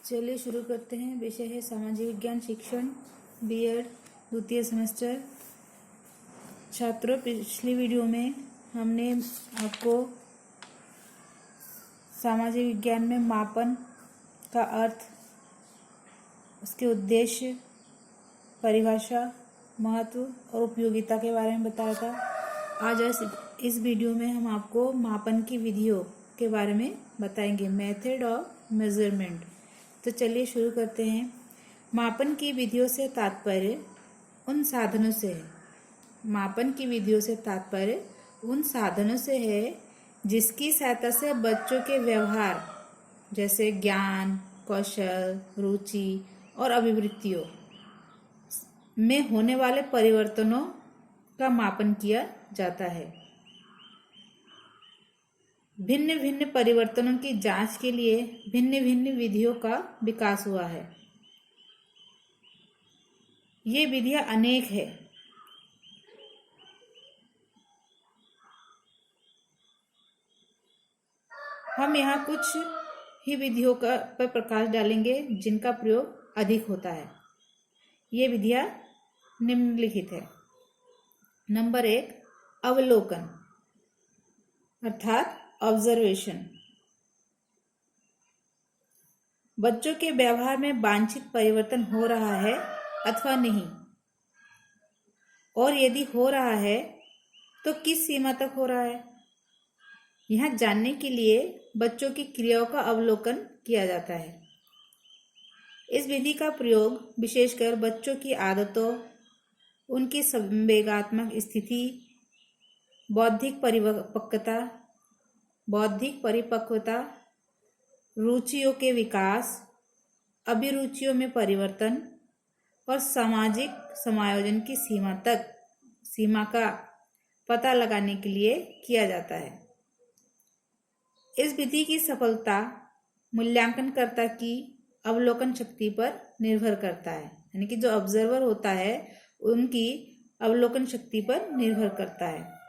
चलिए शुरू करते हैं। विषय है सामाजिक विज्ञान शिक्षण बीएड द्वितीय सेमेस्टर। छात्रों, पिछली वीडियो में हमने आपको सामाजिक विज्ञान में मापन का अर्थ, उसके उद्देश्य, परिभाषा, महत्व और उपयोगिता के बारे में बताया था। आज इस वीडियो में हम आपको मापन की विधियों के बारे में बताएंगे, मेथड ऑफ मेजरमेंट। तो चलिए शुरू करते हैं। मापन की विधियों से तात्पर्य उन साधनों से है। मापन की विधियों से तात्पर्य उन साधनों से है जिसकी सहायता से बच्चों के व्यवहार जैसे ज्ञान, कौशल, रुचि और अभिवृत्तियों में होने वाले परिवर्तनों का मापन किया जाता है। भिन्न भिन्न परिवर्तनों की जांच के लिए भिन्न भिन्न विधियों का विकास हुआ है। ये विधियां अनेक है। हम यहाँ कुछ ही विधियों का पर प्रकाश डालेंगे जिनका प्रयोग अधिक होता है। ये विधियां निम्नलिखित है। नंबर 1, अवलोकन अर्थात ऑब्जर्वेशन। बच्चों के व्यवहार में वांछित परिवर्तन हो रहा है अथवा नहीं, और यदि हो रहा है तो किस सीमा तक हो रहा है, यह जानने के लिए बच्चों की क्रियाओं का अवलोकन किया जाता है। इस विधि का प्रयोग विशेषकर बच्चों की आदतों, उनकी संवेगात्मक स्थिति, बौद्धिक परिपक्वता, रुचियों के विकास, अभिरुचियों में परिवर्तन और सामाजिक समायोजन की सीमा का पता लगाने के लिए किया जाता है। इस विधि की सफलता मूल्यांकनकर्ता की अवलोकन शक्ति पर निर्भर करता है, यानी कि जो ऑब्जर्वर होता है उनकी अवलोकन शक्ति पर निर्भर करता है।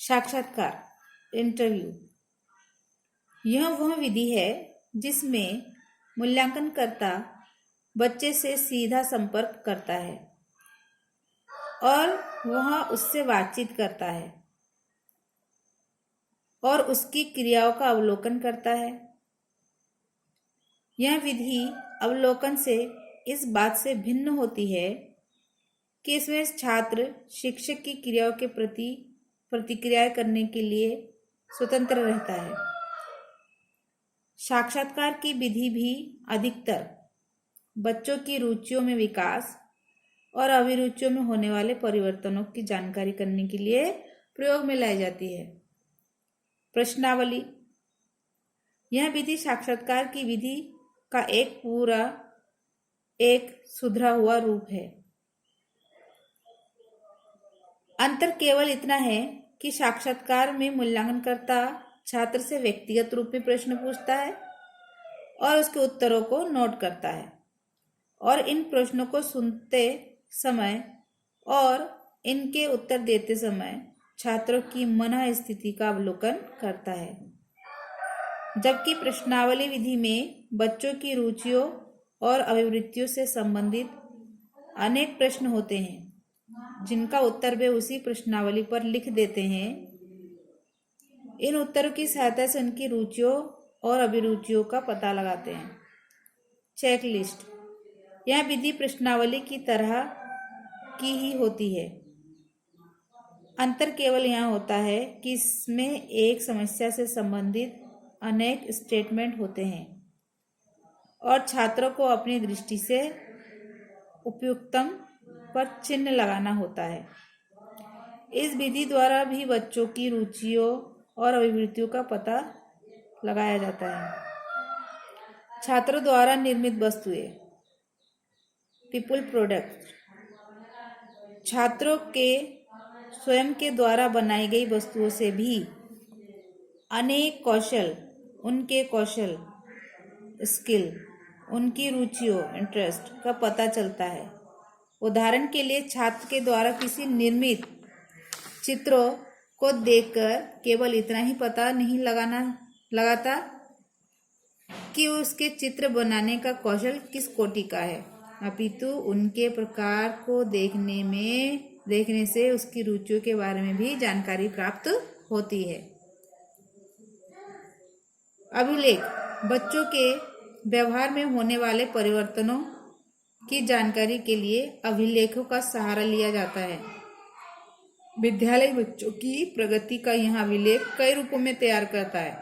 साक्षात्कार, इंटरव्यू, यह वह विधि है जिसमें मूल्यांकनकर्ता बच्चे से सीधा संपर्क करता है और वह उससे बातचीत करता है और उसकी क्रियाओं का अवलोकन करता है। यह विधि अवलोकन से इस बात से भिन्न होती है कि इसमें छात्र शिक्षक की क्रियाओं के प्रति प्रतिक्रिया करने के लिए स्वतंत्र रहता है। साक्षात्कार की विधि भी अधिकतर बच्चों की रुचियों में विकास और अभिरुचियों में होने वाले परिवर्तनों की जानकारी करने के लिए प्रयोग में लाई जाती है। प्रश्नावली, यह विधि साक्षात्कार की विधि का एक सुधरा हुआ रूप है। अंतर केवल इतना है कि साक्षात्कार में मूल्यांकनकर्ता छात्र से व्यक्तिगत रूप में प्रश्न पूछता है और उसके उत्तरों को नोट करता है, और इन प्रश्नों को सुनते समय और इनके उत्तर देते समय छात्रों की मन स्थिति का अवलोकन करता है। जबकि प्रश्नावली विधि में बच्चों की रुचियों और अभिवृत्तियों से संबंधित अनेक प्रश्न होते हैं जिनका उत्तर वे उसी प्रश्नावली पर लिख देते हैं। इन उत्तरों की सहायता से उनकी रुचियों और अभिरुचियों का पता लगाते हैं। चेकलिस्ट, यह विधि प्रश्नावली की तरह की ही होती है। अंतर केवल यह होता है कि इसमें एक समस्या से संबंधित अनेक स्टेटमेंट होते हैं और छात्रों को अपनी दृष्टि से उपयुक्तम पर चिन्ह लगाना होता है। इस विधि द्वारा भी बच्चों की रुचियों और अभिवृत्तियों का पता लगाया जाता है। छात्रों द्वारा निर्मित वस्तुएं, पीपल प्रोडक्ट, छात्रों के स्वयं के द्वारा बनाई गई वस्तुओं से भी अनेक उनके कौशल स्किल, उनकी रुचियों इंटरेस्ट का पता चलता है। उदाहरण के लिए छात्र के द्वारा किसी निर्मित चित्रों को देखकर केवल इतना ही पता नहीं लगाता कि उसके चित्र बनाने का कौशल किस कोटि का है, अपितु उनके प्रकार को देखने से उसकी रुचियों के बारे में भी जानकारी प्राप्त होती है। अभिलेख बच्चों के व्यवहार में होने वाले परिवर्तनों की जानकारी के लिए अभिलेखों का सहारा लिया जाता है। विद्यालय बच्चों की प्रगति का यह अभिलेख कई रूपों में तैयार करता है,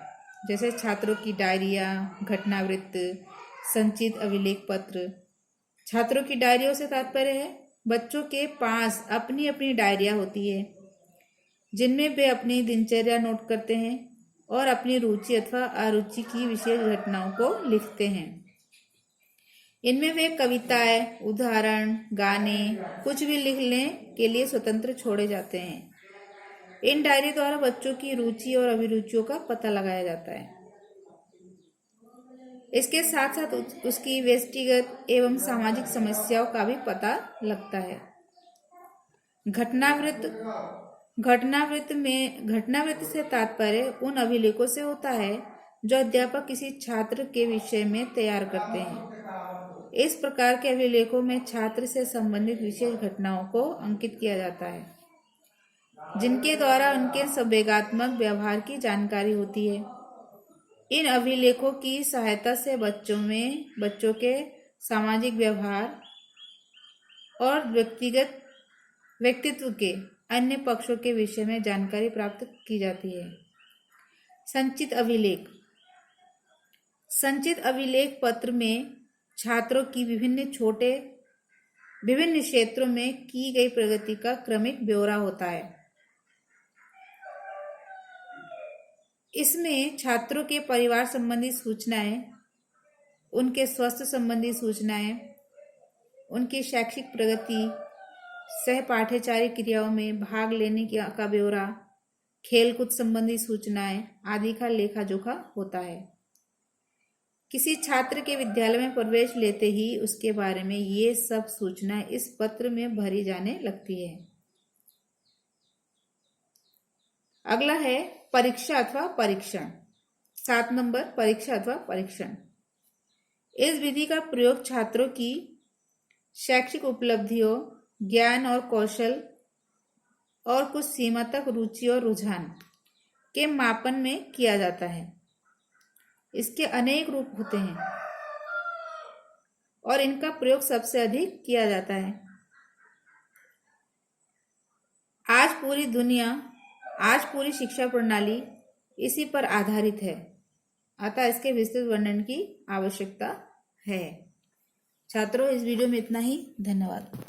जैसे छात्रों की डायरिया, घटनावृत्त, संचित अभिलेख पत्र। छात्रों की डायरियों से तात्पर्य है बच्चों के पास अपनी अपनी डायरिया होती है, जिनमें वे अपनी दिनचर्या नोट करते हैं और अपनी रुचि अथवा अरुचि की विशेष घटनाओं को लिखते हैं। इनमें वे कविताएं, उदाहरण, गाने, कुछ भी लिखने के लिए स्वतंत्र छोड़े जाते हैं। इन डायरी द्वारा बच्चों की रुचि और अभिरुचियों का पता लगाया जाता है। इसके साथ साथ उसकी व्यक्तिगत एवं सामाजिक समस्याओं का भी पता लगता है। घटनावृत्त से तात्पर्य उन अभिलेखों से होता है जो अध्यापक किसी छात्र के विषय में तैयार करते हैं। इस प्रकार के अभिलेखों में छात्र से संबंधित विशेष घटनाओं को अंकित किया जाता है, जिनके द्वारा उनके संवेगात्मक व्यवहार की जानकारी होती है। इन अभिलेखों की सहायता से बच्चों के सामाजिक व्यवहार और व्यक्तित्व के अन्य पक्षों के विषय में जानकारी प्राप्त की जाती है। संचित अभिलेख पत्र में छात्रों की विभिन्न क्षेत्रों में की गई प्रगति का क्रमिक ब्यौरा होता है। इसमें छात्रों के परिवार संबंधी सूचनाएं, उनके स्वास्थ्य संबंधी सूचनाएं, उनकी शैक्षिक प्रगति, सहपाठ्यचारी क्रियाओं में भाग लेने का ब्यौरा, खेलकूद संबंधी सूचनाएं आदि का लेखा जोखा होता है। किसी छात्र के विद्यालय में प्रवेश लेते ही उसके बारे में ये सब सूचनाएं इस पत्र में भरी जाने लगती है। अगला है परीक्षा अथवा परीक्षण। 7 नंबर परीक्षा अथवा परीक्षण। इस विधि का प्रयोग छात्रों की शैक्षिक उपलब्धियों, ज्ञान और कौशल और कुछ सीमा तक रुचि और रुझान के मापन में किया जाता है। इसके अनेक रूप होते हैं और इनका प्रयोग सबसे अधिक किया जाता है। आज पूरी शिक्षा प्रणाली इसी पर आधारित है, अतः इसके विस्तृत वर्णन की आवश्यकता है। छात्रों, इस वीडियो में इतना ही। धन्यवाद।